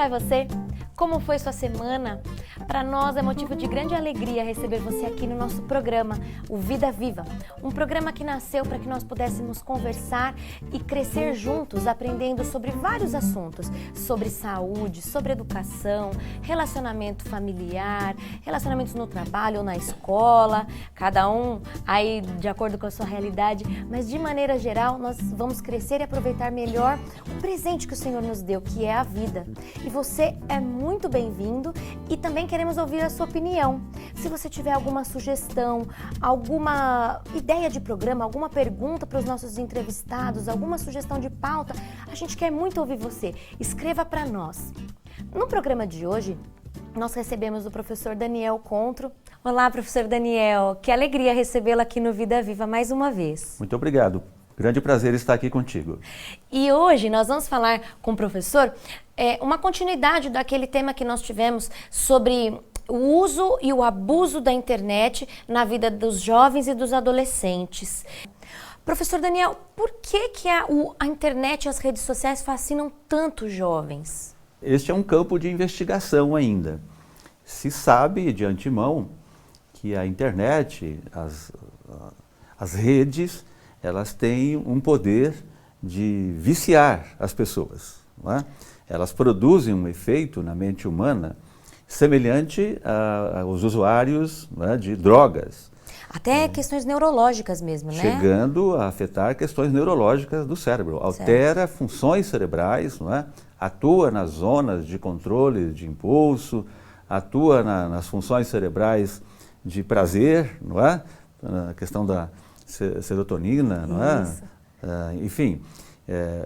vai você? Como foi sua semana? Para nós é motivo de grande alegria receber você aqui no nosso programa, o Vida Viva. Um programa que nasceu para que nós pudéssemos conversar e crescer juntos, aprendendo sobre vários assuntos. Sobre saúde, sobre educação, relacionamento familiar, relacionamentos no trabalho ou na escola. Cada um aí de acordo com a sua realidade. Mas de maneira geral, nós vamos crescer e aproveitar melhor o presente que o Senhor nos deu, que é a vida. E você é muito bem-vindo e também queremos ouvir a sua opinião. Se você tiver alguma sugestão, alguma ideia de programa, alguma pergunta para os nossos entrevistados, alguma sugestão de pauta, a gente quer muito ouvir você. Escreva para nós. No programa de hoje, nós recebemos o professor Daniel Contro. Olá, professor Daniel. Que alegria recebê-lo aqui no Vida Viva mais uma vez. Muito obrigado. Grande prazer estar aqui contigo. E hoje nós vamos falar com o professor uma continuidade daquele tema que nós tivemos sobre o uso e o abuso da internet na vida dos jovens e dos adolescentes. Professor Daniel, por que a internet e as redes sociais fascinam tanto os jovens? Este é um campo de investigação ainda. Se sabe de antemão que a internet, as redes, elas têm um poder de viciar as pessoas, não é? Elas produzem um efeito na mente humana semelhante aos usuários, não é, de drogas. Até questões neurológicas mesmo, né? Chegando a afetar questões neurológicas do cérebro. Altera funções cerebrais, não é? Atua nas zonas de controle de impulso, atua nas funções cerebrais de prazer, não é? Na questão da serotonina, não é? Enfim,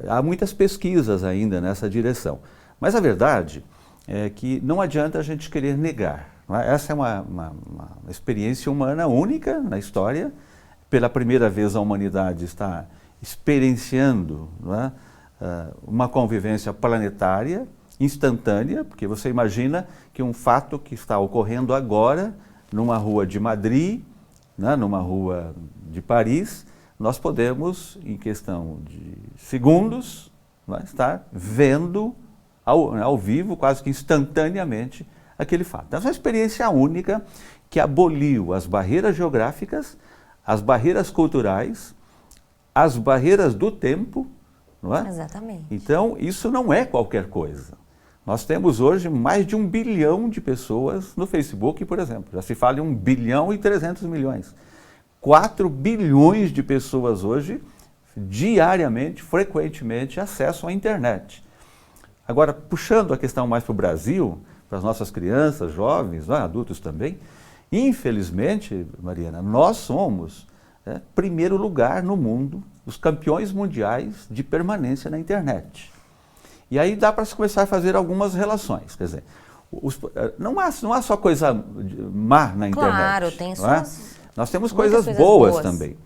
há muitas pesquisas ainda nessa direção. Mas a verdade é que não adianta a gente querer negar. Não é? Essa é uma experiência humana única na história. Pela primeira vez a humanidade está experienciando, não é? Uma convivência planetária, instantânea, porque você imagina que um fato que está ocorrendo agora, numa rua de Madrid, né, numa rua de Paris, nós podemos, em questão de segundos, né, estar vendo ao vivo, quase que instantaneamente, aquele fato. Então, essa é uma experiência única que aboliu as barreiras geográficas, as barreiras culturais, as barreiras do tempo, não é? Exatamente. Então, isso não é qualquer coisa. Nós temos hoje mais de 1 bilhão de pessoas no Facebook, por exemplo. Já se fala em 1 bilhão e 300 milhões. 4 bilhões de pessoas hoje, diariamente, frequentemente, acessam a internet. Agora, puxando a questão mais para o Brasil, para as nossas crianças, jovens, adultos também, infelizmente, Mariana, nós somos primeiro lugar no mundo, os campeões mundiais de permanência na internet. E aí dá para se começar a fazer algumas relações, quer dizer, não há só coisa má na internet. Claro, tem suas... Nós temos coisas boas também.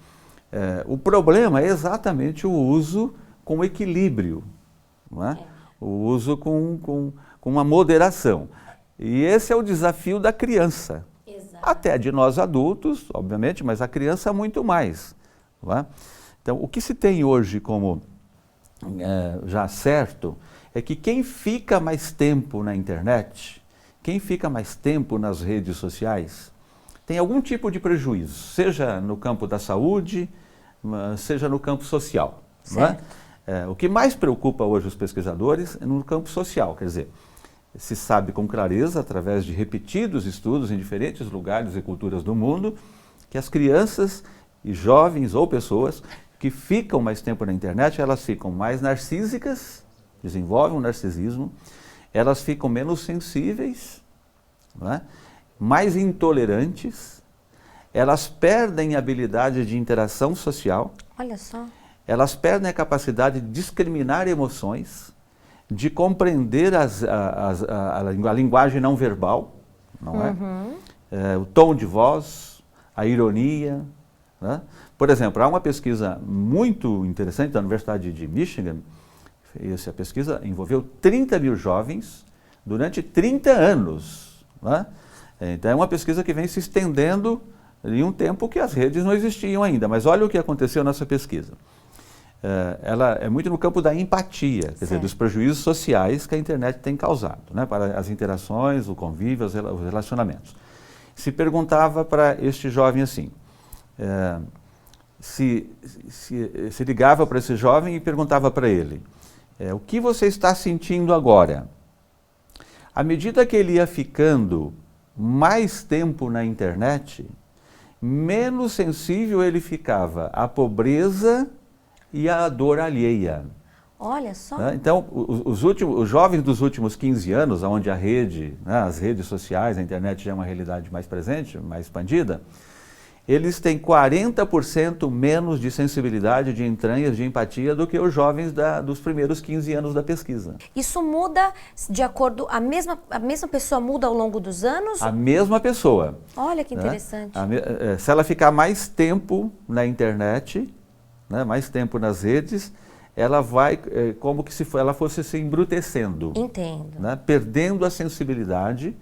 O problema é exatamente o uso com equilíbrio, não é? O uso com uma moderação. E esse é o desafio da criança. Exato. Até de nós adultos, obviamente, mas a criança muito mais. Não é? Então, o que se tem hoje como já certo é que quem fica mais tempo na internet, quem fica mais tempo nas redes sociais, tem algum tipo de prejuízo, seja no campo da saúde, seja no campo social. Não é? O que mais preocupa hoje os pesquisadores é no campo social, quer dizer, se sabe com clareza, através de repetidos estudos em diferentes lugares e culturas do mundo, que as crianças e jovens ou pessoas que ficam mais tempo na internet, elas ficam mais narcísicas, desenvolvem um narcisismo, elas ficam menos sensíveis, não é? Mais intolerantes, elas perdem a habilidade de interação social. Olha só. Elas perdem a capacidade de discriminar emoções, de compreender a linguagem não verbal, não é? O tom de voz, a ironia. Né? Por exemplo, há uma pesquisa muito interessante da Universidade de Michigan. Essa pesquisa envolveu 30 mil jovens durante 30 anos. Né? Então é uma pesquisa que vem se estendendo em um tempo que as redes não existiam ainda. Mas olha o que aconteceu nessa pesquisa. ela é muito no campo da empatia, quer dizer, dos prejuízos sociais que a internet tem causado, né, para as interações, o convívio, os relacionamentos. Se perguntava para este jovem assim, se ligava para esse jovem e perguntava para ele, o que você está sentindo agora? À medida que ele ia ficando mais tempo na internet, menos sensível ele ficava à pobreza e à dor alheia. Olha só. Então, os jovens dos últimos 15 anos, onde a rede, as redes sociais, a internet já é uma realidade mais presente, mais expandida, eles têm 40% menos de sensibilidade, de entranhas, de empatia do que os jovens dos primeiros 15 anos da pesquisa. Isso muda de acordo... A mesma pessoa muda ao longo dos anos? A mesma pessoa. Olha que interessante. Se ela ficar mais tempo na internet, mais tempo nas redes, ela vai como que se ela fosse se embrutecendo. Entendo. Perdendo a sensibilidade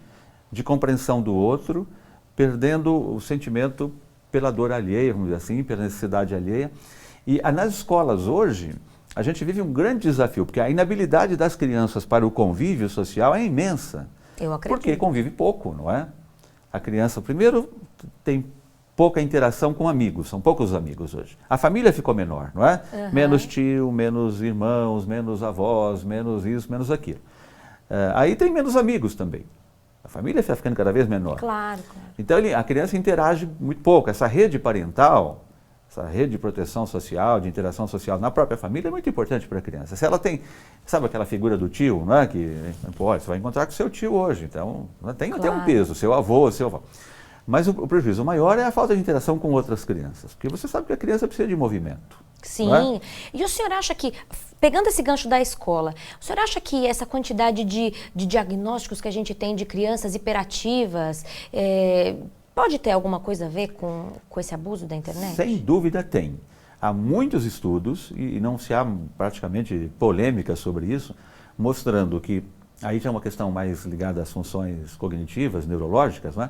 de compreensão do outro, perdendo o sentimento pela dor alheia, vamos dizer assim, pela necessidade alheia. E nas escolas hoje, a gente vive um grande desafio, porque a inabilidade das crianças para o convívio social é imensa. Eu acredito. Porque convive pouco, não é? A criança, primeiro, tem pouca interação com amigos, são poucos amigos hoje. A família ficou menor, não é? Uhum. Menos tio, menos irmãos, menos avós, menos isso, menos aquilo. Aí tem menos amigos também. A família está ficando cada vez menor. Claro, claro. Então a criança interage muito pouco. Essa rede parental, essa rede de proteção social, de interação social na própria família é muito importante para a criança. Se ela tem, sabe aquela figura do tio, não é? Que, pô, você vai encontrar com seu tio hoje, então tem até um peso, seu avô, seu avô. Mas o prejuízo maior é a falta de interação com outras crianças, porque você sabe que a criança precisa de movimento. Sim. E o senhor acha que, pegando esse gancho da escola, o senhor acha que essa quantidade de diagnósticos que a gente tem de crianças hiperativas pode ter alguma coisa a ver com esse abuso da internet? Sem dúvida tem. Há muitos estudos, e não se há praticamente polêmica sobre isso, mostrando que, aí já é uma questão mais ligada às funções cognitivas, neurológicas, não é?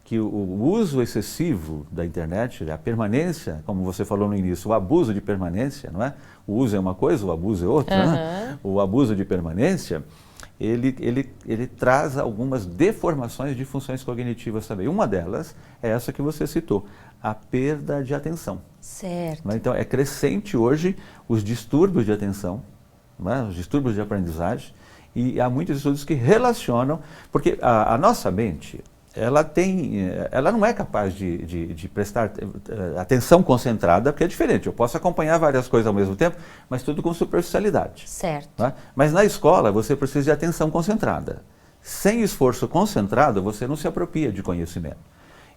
Que o uso excessivo da internet, a permanência, como você falou no início, o abuso de permanência, não é? O uso é uma coisa, o abuso é outra, né? O abuso de permanência, ele traz algumas deformações de funções cognitivas também. Uma delas é essa que você citou, a perda de atenção. Certo. Não é? Então, é crescente hoje os distúrbios de atenção, não é? Os distúrbios de aprendizagem, e há muitos estudos que relacionam, porque a nossa mente, ela não é capaz de prestar atenção concentrada, porque é diferente. Eu posso acompanhar várias coisas ao mesmo tempo, mas tudo com superficialidade. Certo. Né? Mas na escola você precisa de atenção concentrada. Sem esforço concentrado, você não se apropria de conhecimento.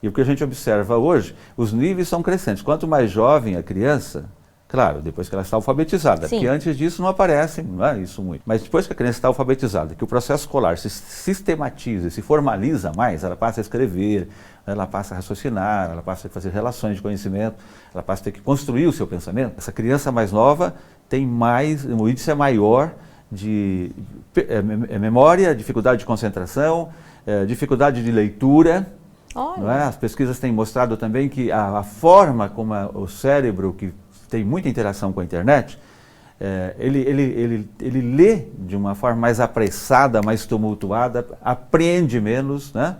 E o que a gente observa hoje, os níveis são crescentes. Quanto mais jovem a criança, claro, depois que ela está alfabetizada, Sim. porque antes disso não aparece, não é isso muito. Mas depois que a criança está alfabetizada, que o processo escolar se sistematiza, se formaliza mais, ela passa a escrever, ela passa a raciocinar, ela passa a fazer relações de conhecimento, ela passa a ter que construir o seu pensamento. Essa criança mais nova tem mais, o índice é maior de memória, dificuldade de concentração, dificuldade de leitura. Não é? As pesquisas têm mostrado também que a forma como o cérebro, que tem muita interação com a internet, ele lê de uma forma mais apressada, mais tumultuada, apreende menos, né?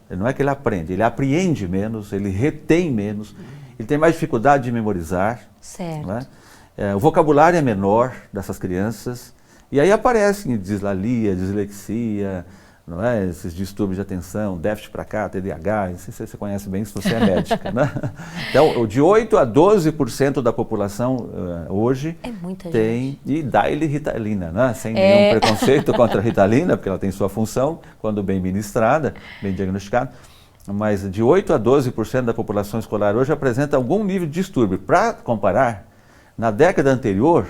Não é que ele aprende, ele apreende menos, ele retém menos, ele tem mais dificuldade de memorizar. Certo. Né? O vocabulário é menor dessas crianças, e aí aparecem dislalia, dislexia, não é? Esses distúrbios de atenção, déficit para cá, TDAH, não sei se você conhece bem se você é médica, né? Então, de 8% a 12% da população hoje tem, e dá-lhe Ritalina, né? Sem nenhum preconceito contra a Ritalina, porque ela tem sua função, quando bem ministrada, bem diagnosticada, mas de 8% a 12% da população escolar hoje apresenta algum nível de distúrbio. Para comparar, na década anterior,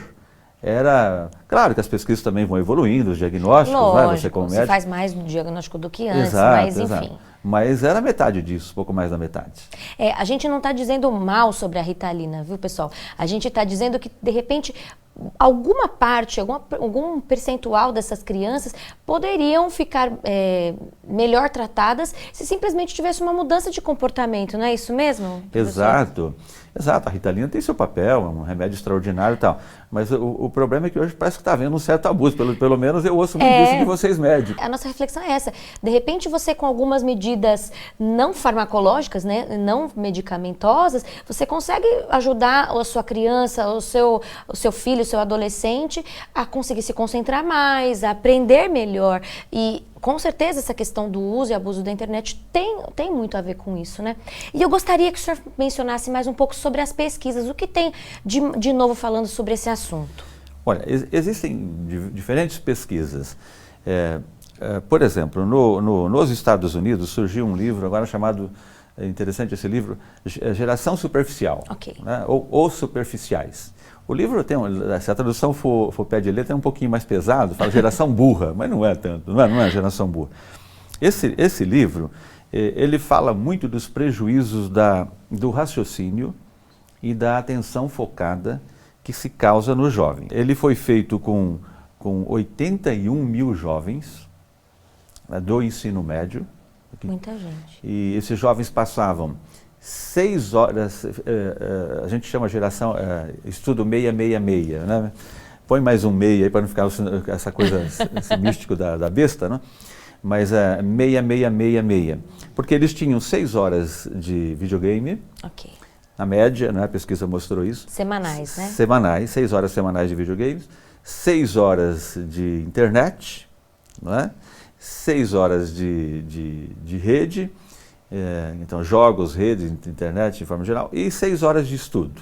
era... Claro que as pesquisas também vão evoluindo, os diagnósticos, lógico, né? Você como médico... se faz mais no diagnóstico do que antes, exato, mas enfim. Exato. Mas era metade disso, pouco mais da metade. A gente não está dizendo mal sobre a Ritalina, viu, pessoal? A gente está dizendo que, de repente, alguma parte, algum percentual dessas crianças poderiam ficar melhor tratadas se simplesmente tivesse uma mudança de comportamento, não é isso mesmo, professor? Exato. A Ritalina tem seu papel, é um remédio extraordinário e tal. Mas o problema é que hoje parece que está havendo um certo abuso. Pelo menos eu ouço muito isso de vocês médicos. A nossa reflexão é essa. De repente você, com algumas medidas não farmacológicas, né, não medicamentosas, você consegue ajudar a sua criança, o seu filho, o seu adolescente a conseguir se concentrar mais, a aprender melhor. E com certeza essa questão do uso e abuso da internet tem muito a ver com isso, né? E eu gostaria que o senhor mencionasse mais um pouco sobre as pesquisas. O que tem de novo falando sobre esse assunto? Olha, existem diferentes pesquisas. Por exemplo, nos Estados Unidos surgiu um livro agora chamado, interessante esse livro, Geração Superficial, Ok. né? ou Superficiais. O livro tem, se a tradução for pé de letra, é um pouquinho mais pesado, fala geração burra, mas não é tanto, não é geração burra. Esse livro, ele fala muito dos prejuízos do raciocínio e da atenção focada que se causa no jovem. Ele foi feito com 81 mil jovens, né, do ensino médio. Muita gente. E esses jovens passavam 6 horas, a gente chama geração, estudo 666, né? Põe mais um meia aí para não ficar essa coisa, esse místico da besta, né? Mas 6666, porque eles tinham 6 horas de videogame, Ok. na média, né? A pesquisa mostrou isso. Semanais, né? Semanais, 6 horas semanais de videogames, 6 horas de internet, não é? 6 horas de rede, então jogos, rede, internet de forma geral, e 6 horas de estudo.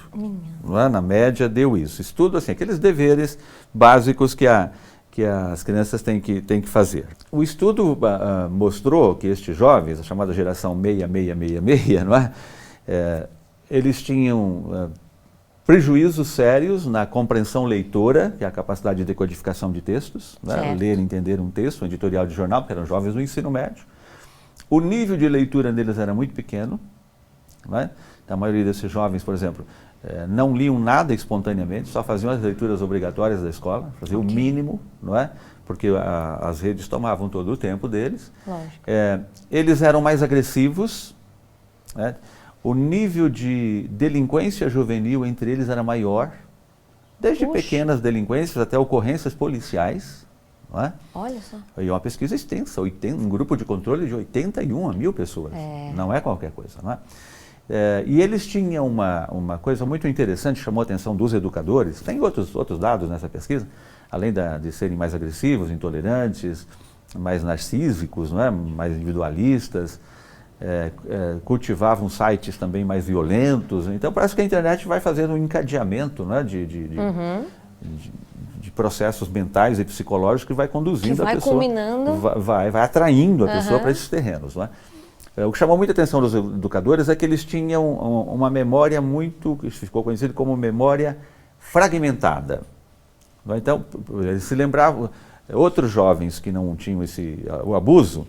Não é? Na média deu isso. Estudo, assim, aqueles deveres básicos que as crianças têm que fazer. O estudo mostrou que estes jovens, a chamada geração 6666, não é? Eles tinham prejuízos sérios na compreensão leitora, que é a capacidade de decodificação de textos, né? Ler e entender um texto, um editorial de jornal, porque eram jovens do ensino médio. O nível de leitura deles era muito pequeno, né? A maioria desses jovens, por exemplo, não liam nada espontaneamente, só faziam as leituras obrigatórias da escola, faziam o mínimo, não é? Porque as redes tomavam todo o tempo deles. Lógico. Eles eram mais agressivos, né? O nível de delinquência juvenil entre eles era maior, desde pequenas delinquências até ocorrências policiais. Não é? Olha só. E uma pesquisa extensa, um grupo de controle de 81 mil pessoas. Não é qualquer coisa, não é? E eles tinham uma coisa muito interessante, chamou a atenção dos educadores. Tem outros dados nessa pesquisa, além de serem mais agressivos, intolerantes, mais narcísicos, não é? Mais individualistas, cultivavam sites também mais violentos. Então parece que a internet vai fazendo um encadeamento, né, de processos mentais e psicológicos que vai conduzindo a pessoa, culminando, vai atraindo a pessoa para esses terrenos, não é? O que chamou muita atenção dos educadores é que eles tinham uma memória muito, que ficou conhecido como memória fragmentada. Não é? Então, eles se lembravam, outros jovens que não tinham o abuso,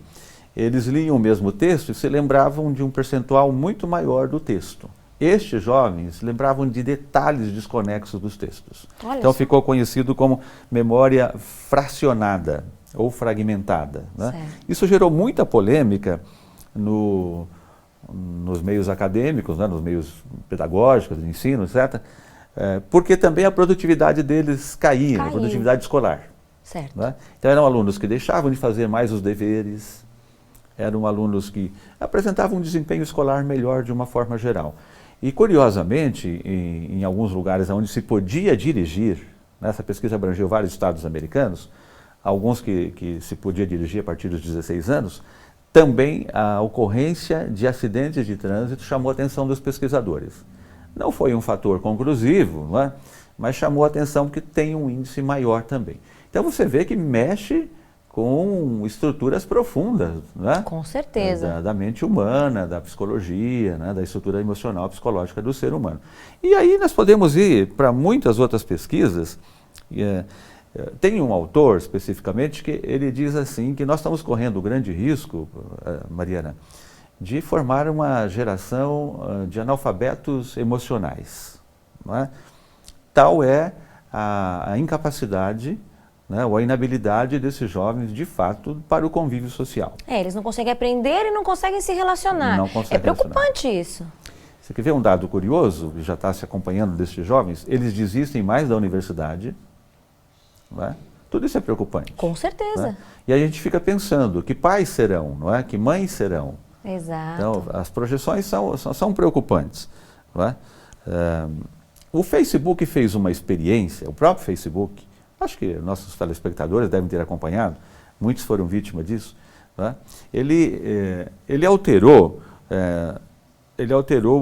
eles liam o mesmo texto e se lembravam de um percentual muito maior do texto. Estes jovens lembravam de detalhes desconexos dos textos. Então ficou conhecido como memória fracionada ou fragmentada, né? Isso gerou muita polêmica nos meios acadêmicos, né, nos meios pedagógicos, de ensino, etc., porque também a produtividade deles caía, a produtividade escolar. Certo. Né? Então eram alunos que deixavam de fazer mais os deveres, eram alunos que apresentavam um desempenho escolar melhor de uma forma geral. E, curiosamente, em alguns lugares onde se podia dirigir, né, essa pesquisa abrangeu vários estados americanos, alguns que se podia dirigir a partir dos 16 anos, também a ocorrência de acidentes de trânsito chamou a atenção dos pesquisadores. Não foi um fator conclusivo, não é? Mas chamou a atenção porque tem um índice maior também. Então você vê que mexe com estruturas profundas, né? Com certeza. Da mente humana, da psicologia, né? Da estrutura emocional, psicológica do ser humano. E aí nós podemos ir para muitas outras pesquisas. Tem um autor, especificamente, que ele diz assim, que nós estamos correndo o grande risco, Mariana, de formar uma geração de analfabetos emocionais. Não é? Tal é a incapacidade, né, ou a inabilidade desses jovens, de fato, para o convívio social. Eles não conseguem aprender e não conseguem se relacionar. Não conseguem é preocupante isso. Você quer ver um dado curioso, que já está se acompanhando desses jovens? Eles desistem mais da universidade, não é? Tudo isso é preocupante. Com certeza. Né? E a gente fica pensando, que pais serão, não é? Que mães serão? Exato. Então, as projeções são preocupantes. Não é? O Facebook fez uma experiência, o próprio Facebook, acho que nossos telespectadores devem ter acompanhado, muitos foram vítimas disso. Não é? Ele alterou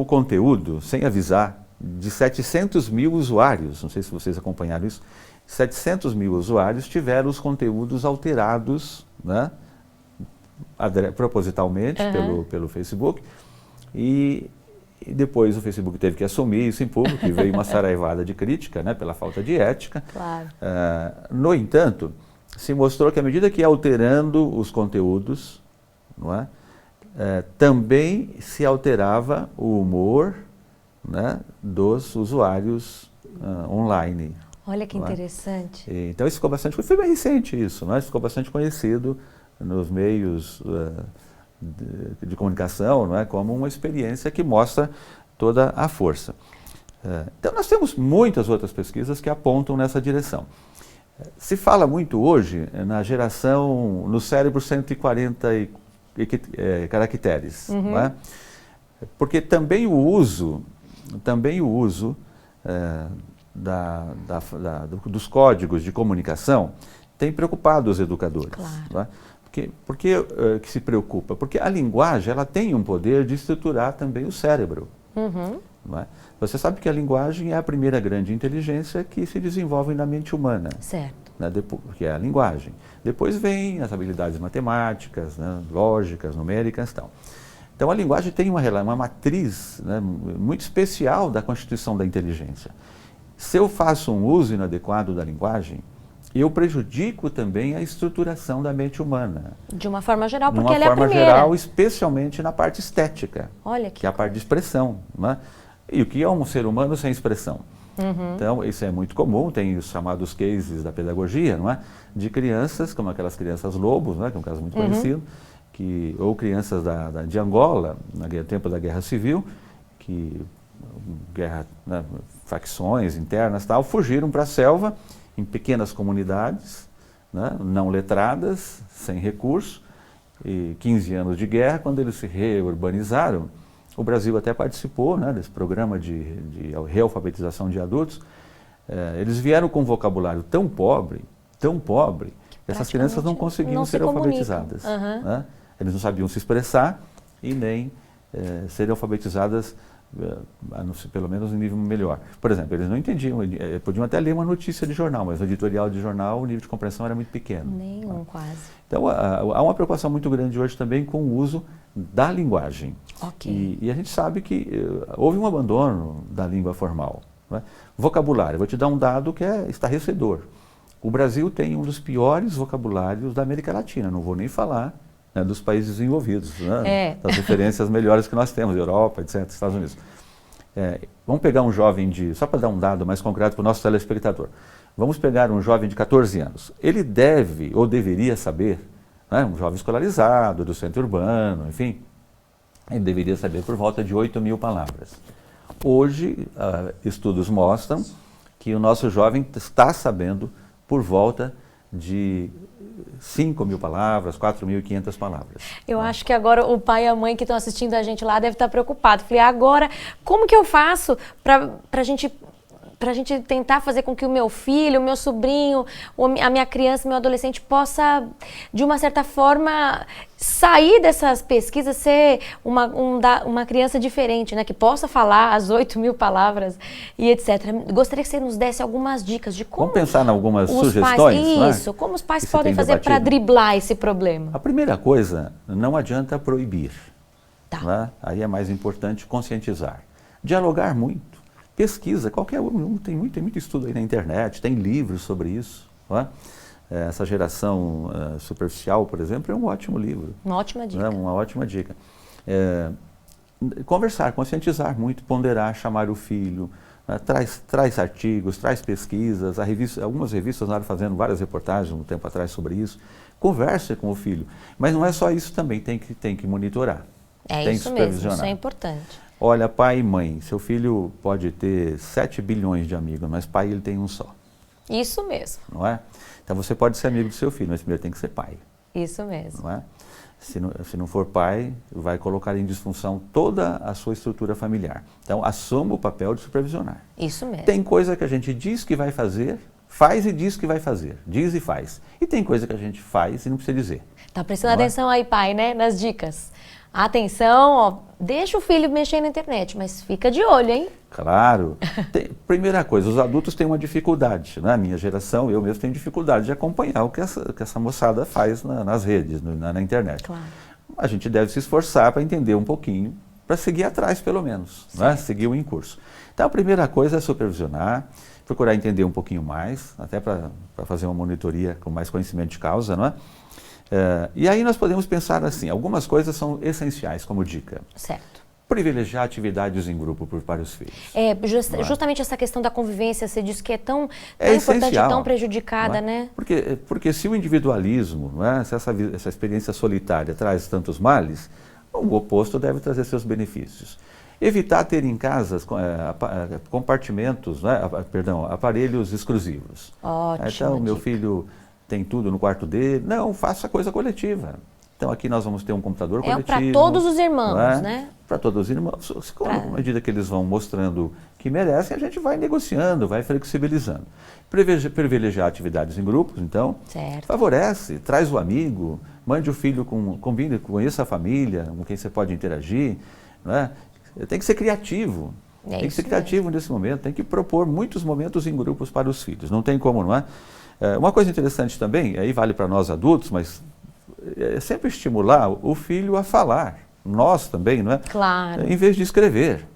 o conteúdo, sem avisar, de 700 mil usuários, não sei se vocês acompanharam isso, 700 mil usuários tiveram os conteúdos alterados, né, propositalmente pelo Facebook, e depois o Facebook teve que assumir isso em público, e veio uma saraivada de crítica, né, pela falta de ética. Claro. No entanto, se mostrou que à medida que ia alterando os conteúdos, não é, também se alterava o humor, né, dos usuários online. Olha que interessante. Então isso ficou bastante, foi bem recente isso, né? Isso ficou bastante conhecido nos meios de comunicação, não é? Como uma experiência que mostra toda a força. Então nós temos muitas outras pesquisas que apontam nessa direção. Se fala muito hoje na geração, no cérebro 140 caracteres, não é? Porque também o uso dos códigos de comunicação tem preocupado os educadores. Claro. Não é? Por que que se preocupa? Porque a linguagem ela tem um poder de estruturar também o cérebro. Não é? Você sabe que a linguagem é a primeira grande inteligência que se desenvolve na mente humana. Certo. Né? Que é a linguagem. Depois vem as habilidades matemáticas, né? Lógicas, numéricas e tal. Então a linguagem tem uma matriz, né, muito especial da constituição da inteligência. Se eu faço um uso inadequado da linguagem, eu prejudico também a estruturação da mente humana. De uma forma geral, porque ela é a a primeira. De uma forma geral, especialmente na parte estética, Olha que é a parte de expressão. Né? E o que é um ser humano sem expressão? Então, isso é muito comum, tem os chamados cases da pedagogia, não é? De crianças, como aquelas crianças lobos, né? Que é um caso muito conhecido, ou crianças de Angola, no tempo da Guerra Civil, que né, facções internas tal, fugiram para a selva, em pequenas comunidades, né, não letradas, sem recurso, e 15 anos de guerra, quando eles se reurbanizaram, o Brasil até participou, né, desse programa de realfabetização de adultos. Eles vieram com um vocabulário tão pobre, que essas crianças não conseguiam ser alfabetizadas. Né? Eles não sabiam se expressar e nem serem alfabetizadas, pelo menos em nível melhor. Por exemplo, eles não entendiam, podiam até ler uma notícia de jornal, mas no editorial de jornal o nível de compreensão era muito pequeno. Nenhum, quase. Então, há uma preocupação muito grande hoje também com o uso da linguagem. Okay. E a gente sabe que houve um abandono da língua formal. Né? Vocabulário, vou te dar um dado que é estarrecedor. O Brasil tem um dos piores vocabulários da América Latina, não vou nem falar, né, dos países desenvolvidos, né, das referências melhores que nós temos, Europa, etc., Estados Unidos. Vamos pegar um jovem só para dar um dado mais concreto para o nosso telespectador, vamos pegar um jovem de 14 anos. Ele deve ou deveria saber, né, um jovem escolarizado, do centro urbano, enfim, ele deveria saber por volta de 8 mil palavras. Hoje, estudos mostram que o nosso jovem está sabendo por volta de 5 mil palavras, 4.500 palavras. Eu acho que agora o pai e a mãe que estão assistindo a gente lá devem estar preocupados. Falei, agora, como que eu faço para a gente tentar fazer com que o meu filho, o meu sobrinho, a minha criança, meu adolescente possa, de uma certa forma, sair dessas pesquisas, ser uma criança diferente, né? Que possa falar as 8 mil palavras e etc. Gostaria que você nos desse algumas dicas de como... Vamos pensar em algumas sugestões, pais, como os pais podem fazer para driblar esse problema. A primeira coisa, não adianta proibir. Tá. Né? Aí é mais importante conscientizar. Dialogar muito. Pesquisa, qualquer um, tem muito estudo aí na internet, tem livros sobre isso. Não é? Essa geração superficial, por exemplo, é um ótimo livro. Uma ótima dica. Uma ótima dica. Conversar, conscientizar muito, ponderar, chamar o filho, né? Traz artigos, traz pesquisas, algumas revistas andaram fazendo várias reportagens um tempo atrás sobre isso. Converse com o filho. Mas não é só isso também, tem que monitorar. É tem isso que mesmo, supervisionar. isso é importante. Olha, pai e mãe, seu filho pode ter 7 bilhões de amigos, mas pai ele tem um só. Isso mesmo. Não é? Então você pode ser amigo do seu filho, mas primeiro tem que ser pai. Isso mesmo. Não é? Se não for pai, vai colocar em disfunção toda a sua estrutura familiar. Então, assuma o papel de supervisionar. Isso mesmo. Tem coisa que a gente diz que vai fazer, faz e diz que vai fazer. Diz e faz. E tem coisa que a gente faz e não precisa dizer. Tá prestando atenção aí, pai, né? Nas dicas. Atenção, ó, deixa o filho mexer na internet, mas fica de olho, hein? Claro. Primeira coisa, os adultos têm uma dificuldade. Na minha geração, eu mesmo tenho dificuldade de acompanhar o que essa moçada faz nas redes, na internet. Claro. A gente deve se esforçar para entender um pouquinho, para seguir atrás pelo menos, né? Seguir o curso. Então a primeira coisa é supervisionar, procurar entender um pouquinho mais, até para fazer uma monitoria com mais conhecimento de causa, não é? E aí nós podemos pensar assim, algumas coisas são essenciais como dica. Certo. Privilegiar atividades em grupo para os filhos. Justamente essa questão da convivência, você disse que é tão É importante e essencial, tão prejudicada, né? Porque se o individualismo, não é? Se essa experiência solitária traz tantos males, o oposto deve trazer seus benefícios. Evitar ter em casa compartimentos, né? Aparelhos exclusivos. Ótimo. Então, meu filho tem tudo no quarto dele. Não, faça coisa coletiva. Então, aqui nós vamos ter um computador coletivo. Para todos os irmãos, né? Para todos os irmãos. À medida que eles vão mostrando que merecem, a gente vai negociando, vai flexibilizando. Privilegiar atividades em grupos, então, certo. Favorece, traz o amigo, mande o filho, combine, conheça a família, com quem você pode interagir. Não é? Tem que ser criativo. Tem que ser criativo nesse momento, tem que propor muitos momentos em grupos para os filhos. Não tem como, não é? Uma coisa interessante também, aí vale para nós adultos, mas é sempre estimular o filho a falar. Nós também, não é? Claro. Em vez de escrever.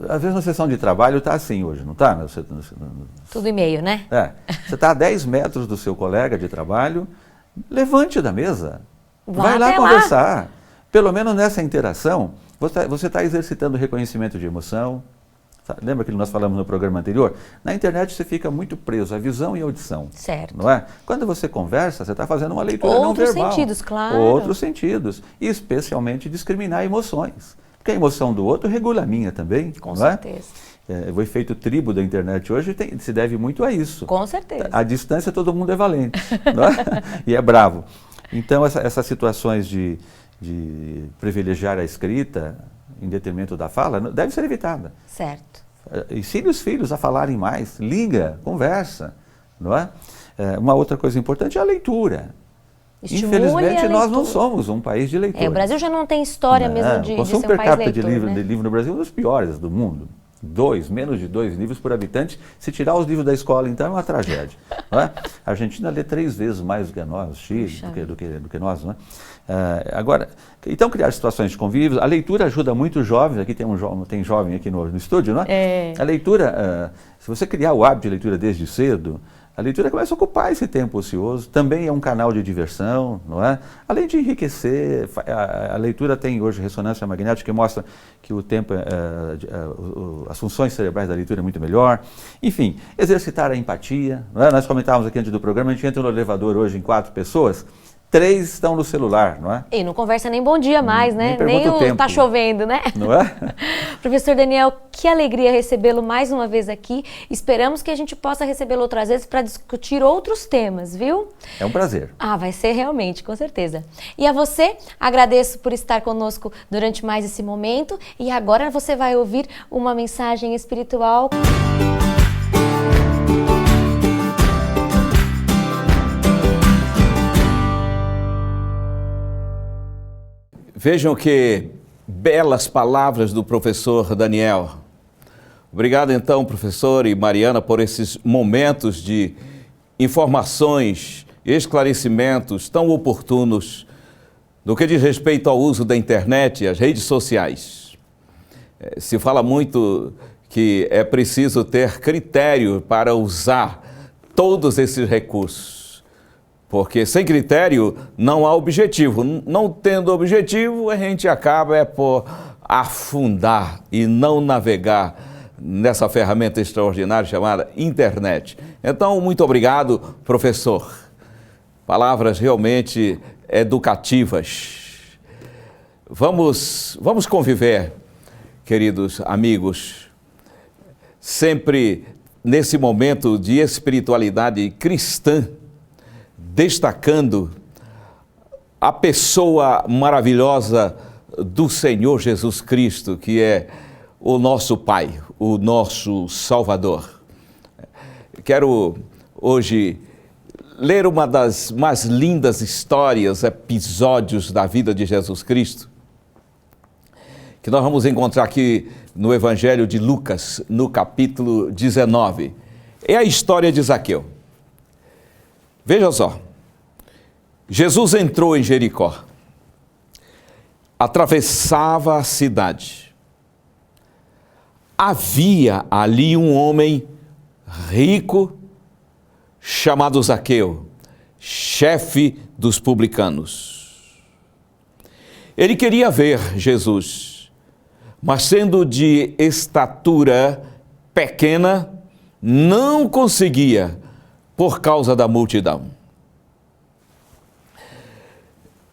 Às vezes na sessão de trabalho está assim hoje, não está? Tudo e-mail, né? Você está a 10 metros do seu colega de trabalho, levante da mesa. Vai lá conversar. Pelo menos nessa interação, você está exercitando o reconhecimento de emoção. Lembra que nós falamos no programa anterior? Na internet você fica muito preso à visão e à audição. Certo. Não é? Quando você conversa, você está fazendo uma leitura não verbal. Outros sentidos, claro. Outros sentidos. E especialmente discriminar emoções. Porque a emoção do outro regula a minha também. Com não certeza. O efeito tribo da internet hoje se deve muito a isso. Com certeza. À distância todo mundo é valente. Não é? E é bravo. Então essas situações de privilegiar a escrita em detrimento da fala, deve ser evitada. Certo. Ensine os filhos a falarem mais, liga, conversa, não é? Uma outra coisa importante é a leitura. Infelizmente, nós não somos um país de leitores. O Brasil já não tem história mesmo de ser um país leitor. O consumo per capita de livro no Brasil é um dos piores do mundo. Menos de 2 livros por habitante. Se tirar os livros da escola, então, é uma tragédia. Não é? A Argentina lê 3 vezes mais do que nós, Chile, do que nós. Não é? Agora, então, criar situações de convívio. A leitura ajuda muito os jovens. Aqui tem jovem aqui no estúdio, não é? A leitura, se você criar o hábito de leitura desde cedo, a leitura começa a ocupar esse tempo ocioso, também é um canal de diversão, não é? Além de enriquecer, a leitura tem hoje ressonância magnética que mostra que o tempo, as funções cerebrais da leitura é muito melhor. Enfim, exercitar a empatia, não é? Nós comentávamos aqui antes do programa, a gente entra no elevador hoje em 4 pessoas, 3 estão no celular, não é? E não conversa nem bom dia mais, né? Nem o tempo. Tá chovendo, né? Não é? Professor Daniel, que alegria recebê-lo mais uma vez aqui. Esperamos que a gente possa recebê-lo outras vezes para discutir outros temas, viu? É um prazer. Vai ser realmente, com certeza. E a você, agradeço por estar conosco durante mais esse momento. E agora você vai ouvir uma mensagem espiritual. Vejam que belas palavras do professor Daniel. Obrigado então, professor e Mariana, por esses momentos de informações, esclarecimentos tão oportunos no que diz respeito ao uso da internet e as redes sociais. Se fala muito que é preciso ter critério para usar todos esses recursos. Porque sem critério não há objetivo. Não tendo objetivo, a gente acaba por afundar e não navegar nessa ferramenta extraordinária chamada internet. Então, muito obrigado, professor. Palavras realmente educativas. Vamos conviver, queridos amigos, sempre nesse momento de espiritualidade cristã, destacando a pessoa maravilhosa do Senhor Jesus Cristo, que é o nosso Pai, o nosso Salvador. Quero hoje ler uma das mais lindas histórias, episódios da vida de Jesus Cristo, que nós vamos encontrar aqui no Evangelho de Lucas, no capítulo 19. É a história de Zaqueu. Veja só, Jesus entrou em Jericó, atravessava a cidade. Havia ali um homem rico chamado Zaqueu, chefe dos publicanos. Ele queria ver Jesus, mas sendo de estatura pequena, não conseguia por causa da multidão.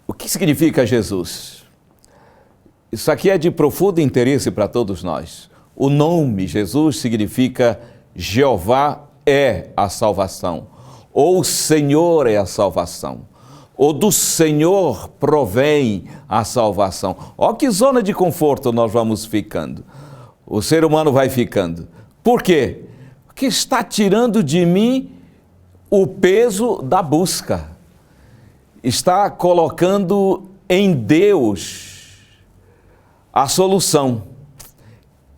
O que significa Jesus? Isso aqui é de profundo interesse para todos nós. O nome Jesus significa Jeová é a salvação, ou Senhor é a salvação, ou do Senhor provém a salvação. Ó, que zona de conforto nós vamos ficando. O ser humano vai ficando. Por quê? Porque está tirando de mim o peso da busca. Está colocando em Deus a solução.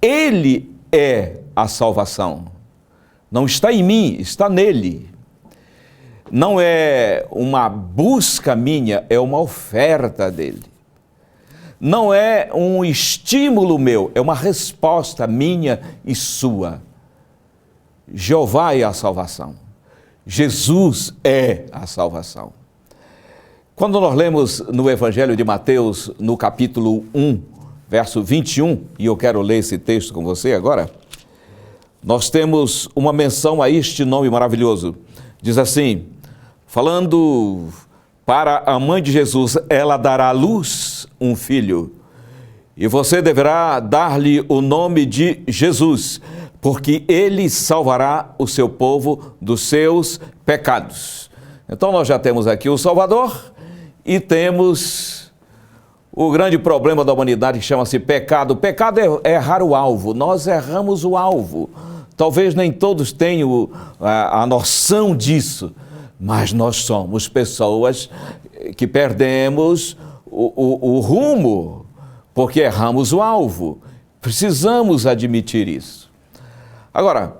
Ele é a salvação. Não está em mim, está nele. Não é uma busca minha, é uma oferta dele. Não é um estímulo meu, é uma resposta minha e sua. Jeová é a salvação. Jesus é a salvação. Quando nós lemos no Evangelho de Mateus, no capítulo 1, verso 21, e eu quero ler esse texto com você agora, nós temos uma menção a este nome maravilhoso. Diz assim, falando para a mãe de Jesus, ela dará à luz um filho, e você deverá dar-lhe o nome de Jesus, porque ele salvará o seu povo dos seus pecados. Então nós já temos aqui o Salvador e temos o grande problema da humanidade que chama-se pecado. Pecado é errar o alvo, nós erramos o alvo. Talvez nem todos tenham a noção disso, mas nós somos pessoas que perdemos o rumo, porque erramos o alvo. Precisamos admitir isso. Agora,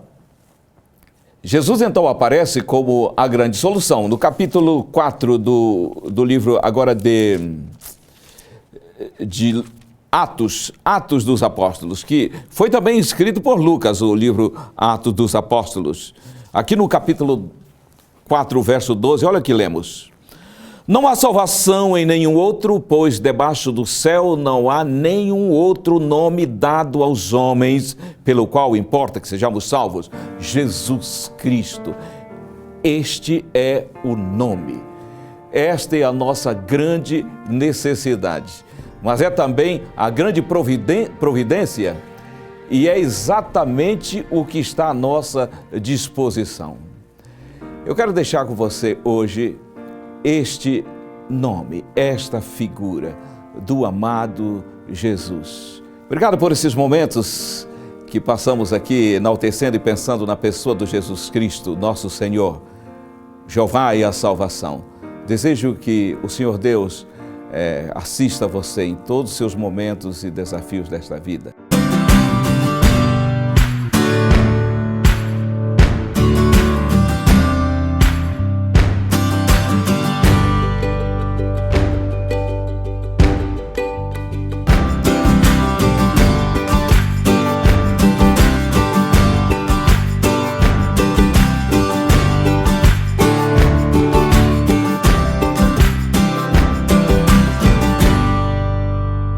Jesus então aparece como a grande solução. No capítulo 4 do livro agora de Atos dos Apóstolos, que foi também escrito por Lucas, o livro Atos dos Apóstolos. Aqui no capítulo 4, verso 12, olha o que lemos. Não há salvação em nenhum outro, pois debaixo do céu não há nenhum outro nome dado aos homens, pelo qual importa que sejamos salvos. Jesus Cristo. Este é o nome. Esta é a nossa grande necessidade. Mas é também a grande providência e é exatamente o que está à nossa disposição. Eu quero deixar com você hoje este nome, esta figura do amado Jesus. Obrigado por esses momentos que passamos aqui enaltecendo e pensando na pessoa do Jesus Cristo, nosso Senhor. Jeová é a salvação. Desejo que o Senhor Deus assista você em todos os seus momentos e desafios desta vida.